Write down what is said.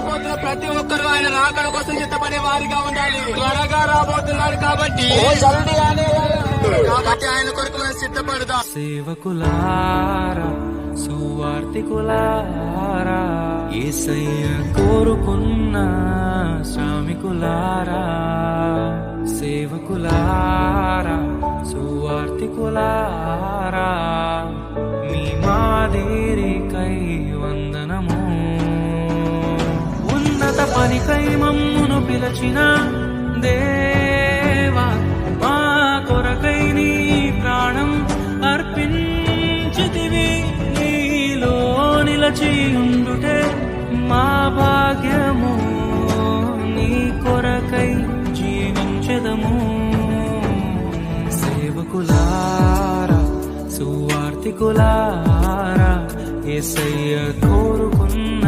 నశించిపోతున్న ప్రతి ఒక్కరూ ఆయన రాకడ కోసం సిద్ధపడే వారిగా ఉండాలి. త్వరగా రాబోతున్నాడు కాబట్టి ఆయన కొరకు మనం సిద్ధపడదాం. సేవకులారా, సువార్తికులారా, యేసయ్య కోరుకున్న శ్రామికులారా, సేవకులారా, సువార్తికులారా, మీ మాదిరికై వందనము. ఉన్నత పనికై మమ్మును పిలచిన దేవా, మా కొరకై నీ ప్రాణం అర్పించితివి. నీలో నిలచి ఉండుటే మా భాగ్యము, నీ కొరకై జీవించెదము. సేవకులారా, సువార్తికులారా, యేసయ్య కోరుకున్న